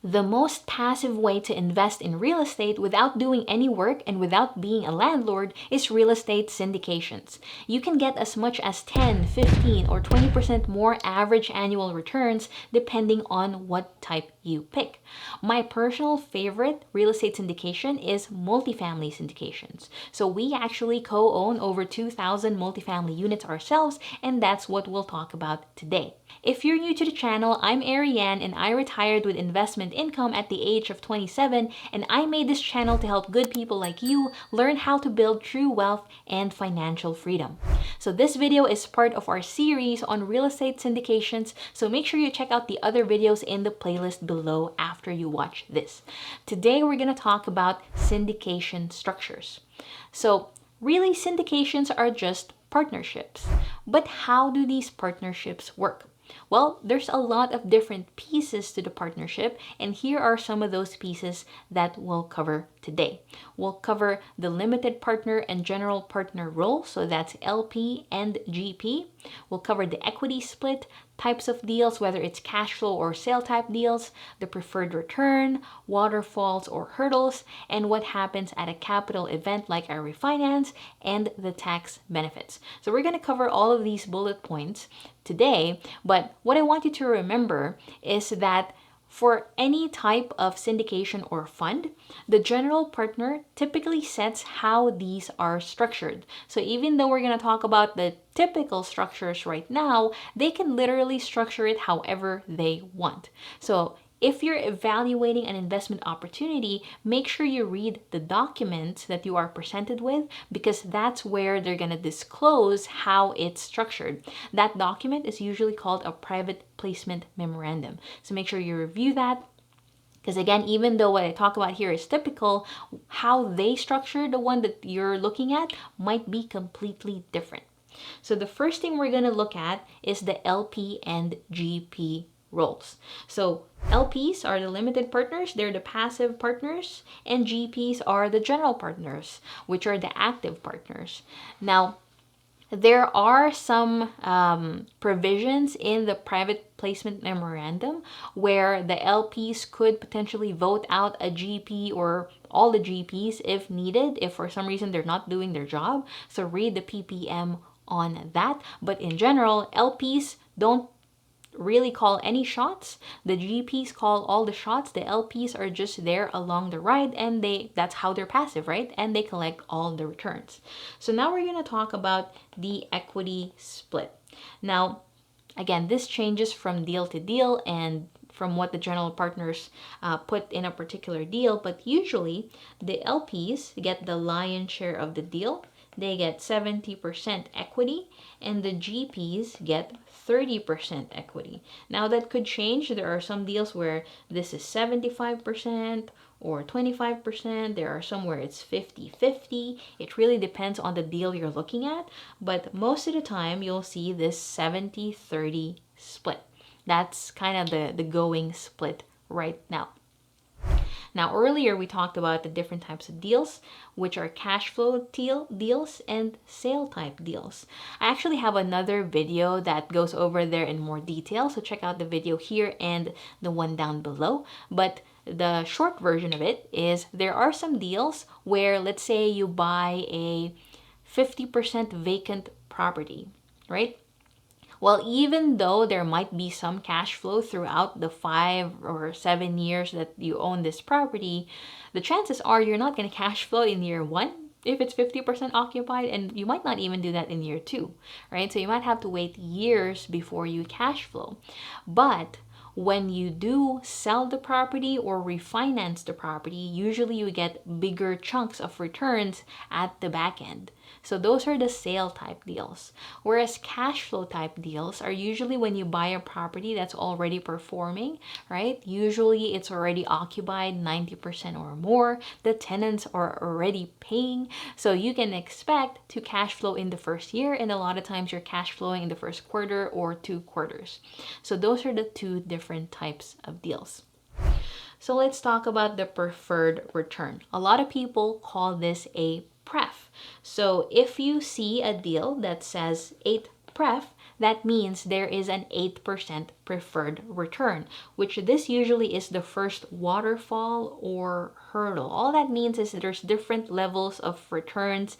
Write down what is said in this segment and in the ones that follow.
The most passive way to invest in real estate without doing any work and without being a landlord is real estate syndications. You can get as much as 10, 15, or 20% more average annual returns depending on what type you pick. My personal favorite real estate syndication is multifamily syndications. So we actually co-own over 2,000 multifamily units ourselves, and that's what we'll talk about today. If you're new to the channel, I'm Ariane and I retired with investment income at the age of 27, and I made this channel to help good people like you learn how to build true wealth and financial freedom. So this video is part of our series on real estate syndications, so make sure you check out the other videos in the playlist below after you watch this. Today we're going to talk about syndication structures. So really, syndications are just partnerships. But how do these partnerships work? Well, there's a lot of different pieces to the partnership, and here are some of those pieces that we'll cover today. We'll cover the limited partner and general partner role, so that's LP and GP. We'll cover the equity split, types of deals, whether it's cash flow or sale type deals, the preferred return, waterfalls or hurdles, and what happens at a capital event like a refinance, and the tax benefits. So we're going to cover all of these bullet points today, but what I want you to remember is that for any type of syndication or fund, the general partner typically sets how these are structured. So even though we're going to talk about the typical structures right now, they can literally structure it however they want. So if you're evaluating an investment opportunity, make sure you read the documents that you are presented with, because that's where they're going to disclose how it's structured. That document is usually called a private placement memorandum. So make sure you review that, because again, even though what I talk about here is typical, how they structure the one that you're looking at might be completely different. So the first thing we're going to look at is the LP and GP roles. So LPs are the limited partners, they're the passive partners, and GPs are the general partners, which are the active partners. Now, there are some provisions in the private placement memorandum where the LPs could potentially vote out a GP or all the GPs if needed, if for some reason they're not doing their job. So read the PPM on that. But in general, LPs don't really call any shots. The GPs call all the shots. The LPs are just there along the ride, and that's how they're passive, right? And they collect all the returns. So now we're going to talk about the equity split. Now, again, this changes from deal to deal and from what the general partners put in a particular deal, but usually the LPs get the lion's share of the deal. They get 70% equity, and the GPs get 30% equity. Now that could change. There are some deals where this is 75% or 25%. There are some where it's 50-50. It really depends on the deal you're looking at, but most of the time you'll see this 70-30 split. That's kind of the going split right now. Now, earlier we talked about the different types of deals, which are cash flow deals and sale type deals. I actually have another video that goes over there in more detail, so check out the video here and the one down below. But the short version of it is there are some deals where, let's say you buy a 50% vacant property, right? Well, even though there might be some cash flow throughout the 5 or 7 years that you own this property, the chances are you're not going to cash flow in year 1 if it's 50% occupied, and you might not even do that in year 2, right? So you might have to wait years before you cash flow. But when you do sell the property or refinance the property, usually you get bigger chunks of returns at the back end. So those are the sale type deals. Whereas cash flow type deals are usually when you buy a property that's already performing, right? Usually it's already occupied 90% or more. The tenants are already paying. So you can expect to cash flow in the first year, and a lot of times you're cash flowing in the first quarter or 2 quarters. So those are the 2 different types of deals. So let's talk about the preferred return. A lot of people call this a pref. So if you see a deal that says 8 pref, that means there is an 8% preferred return, which this usually is the first waterfall or hurdle. All that means is that there's different levels of returns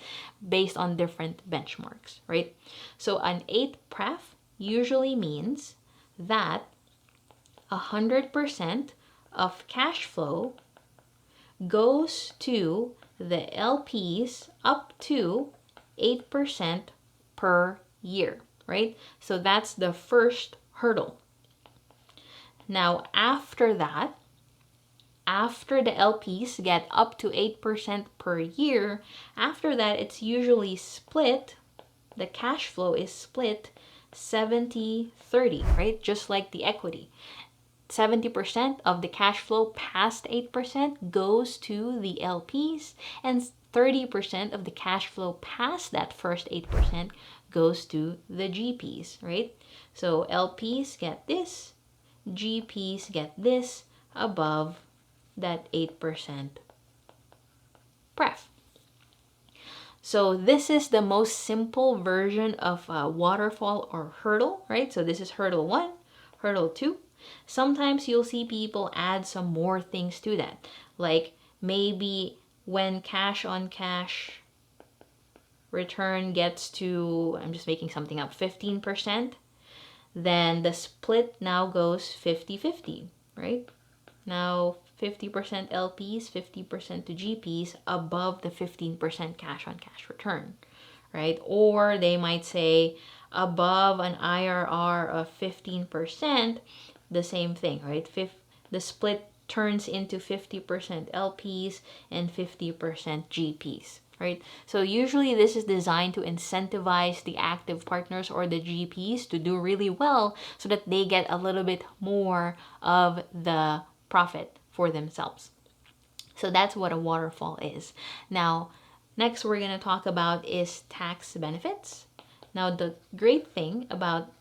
based on different benchmarks, right? So an 8 pref usually means that 100% of cash flow goes to the LPs up to 8% per year, right? So that's the first hurdle. Now, after that, after the LPs get up to 8% per year, after that, it's usually split. The cash flow is split 70-30, right? Just like the equity. 70% of the cash flow past 8% goes to the LPs, and 30% of the cash flow past that first 8% goes to the GPs, right? So LPs get this, GPs get this above that 8% pref. So this is the most simple version of a waterfall or hurdle, right? So this is hurdle 1, hurdle 2. Sometimes you'll see people add some more things to that. Like maybe when cash on cash return gets to, I'm just making something up, 15%, then the split now goes 50-50, right? Now 50% LPs, 50% to GPs above the 15% cash on cash return, right? Or they might say above an IRR of 15%, the same thing, right? The split turns into 50% LPs and 50% GPs, right? So usually this is designed to incentivize the active partners or the GPs to do really well so that they get a little bit more of the profit for themselves. So that's what a waterfall is. Now, next we're going to talk about is tax benefits. Now, the great thing about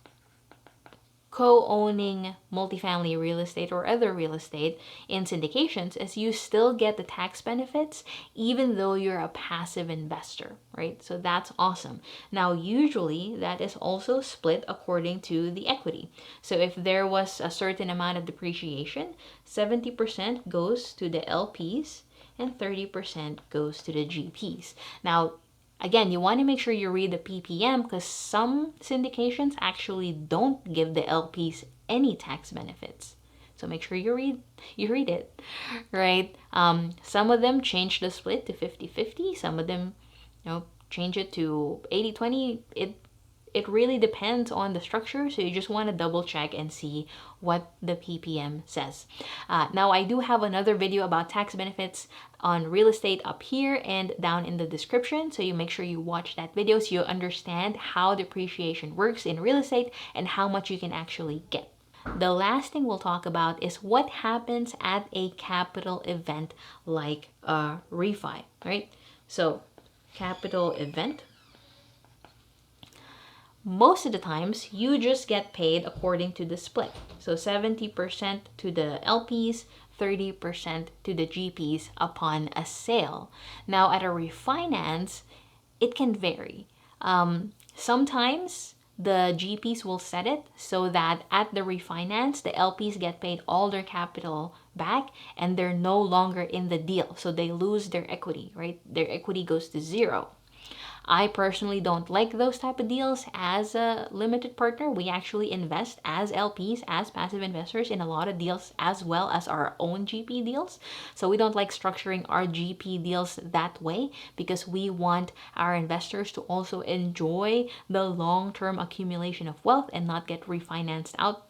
co-owning multifamily real estate or other real estate in syndications is you still get the tax benefits even though you're a passive investor, right? So that's awesome. Now, usually that is also split according to the equity. So if there was a certain amount of depreciation, 70% goes to the LPs and 30% goes to the GPs. Now, again, you want to make sure you read the PPM because some syndications actually don't give the LPs any tax benefits. So make sure you read it, right? Some of them change the split to 50-50. Some of them, change it to 80-20. It really depends on the structure, so you just want to double check and see what the PPM says. Now, I do have another video about tax benefits on real estate up here and down in the description, so you make sure you watch that video so you understand how depreciation works in real estate and how much you can actually get. The last thing we'll talk about is what happens at a capital event like a refi, right? So, capital event. Most of the times, you just get paid according to the split. So 70% to the LPs, 30% to the GPs upon a sale. Now, at a refinance, it can vary. Sometimes the GPs will set it so that at the refinance, the LPs get paid all their capital back and they're no longer in the deal. So they lose their equity, right? Their equity goes to zero. I personally don't like those type of deals. As a limited partner, we actually invest as LPs, as passive investors in a lot of deals as well as our own GP deals. So we don't like structuring our GP deals that way because we want our investors to also enjoy the long-term accumulation of wealth and not get refinanced out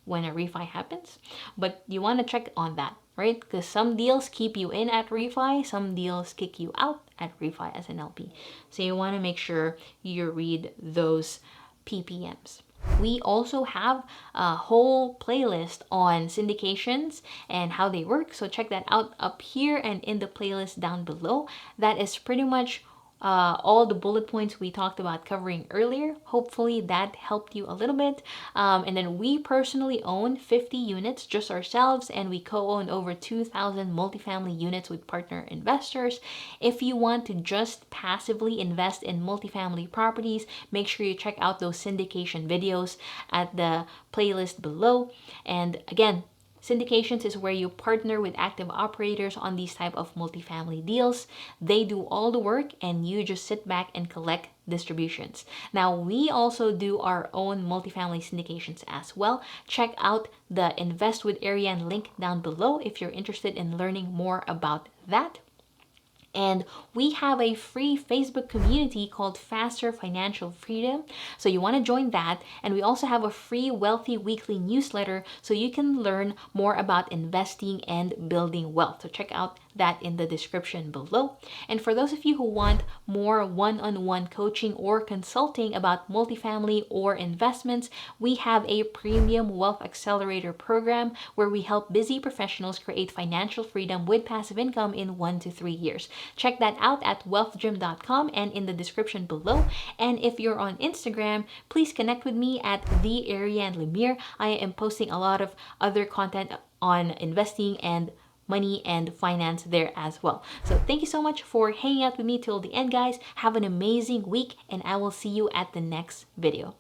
when a refi happens. But you want to check on that, right? Because some deals keep you in at refi, some deals kick you out at refi as an LP. So you want to make sure you read those PPMs. We also have a whole playlist on syndications and how they work. So check that out up here and in the playlist down below. That is pretty much all the bullet points we talked about covering earlier. Hopefully that helped you a little bit. And then we personally own 50 units just ourselves, and we co-own over 2,000 multifamily units with partner investors. If you want to just passively invest in multifamily properties, make sure you check out those syndication videos at the playlist below. And again, syndications is where you partner with active operators on these type of multifamily deals. They do all the work and you just sit back and collect distributions. Now, we also do our own multifamily syndications as well. Check out the Invest with Ariane link down below if you're interested in learning more about that. And we have a free Facebook community called Faster Financial Freedom. So you want to join that. And we also have a free Wealthy Weekly newsletter so you can learn more about investing and building wealth. So check out that in the description below. And for those of you who want more one-on-one coaching or consulting about multifamily or investments, we have a premium wealth accelerator program where we help busy professionals create financial freedom with passive income in 1 to 3 years. Check that out at wealthgym.com and in the description below. And if you're on Instagram, please connect with me at the Ariane Lemire. I am posting a lot of other content on investing and money and finance there as well. So thank you so much for hanging out with me till the end, guys. Have an amazing week, and I will see you at the next video.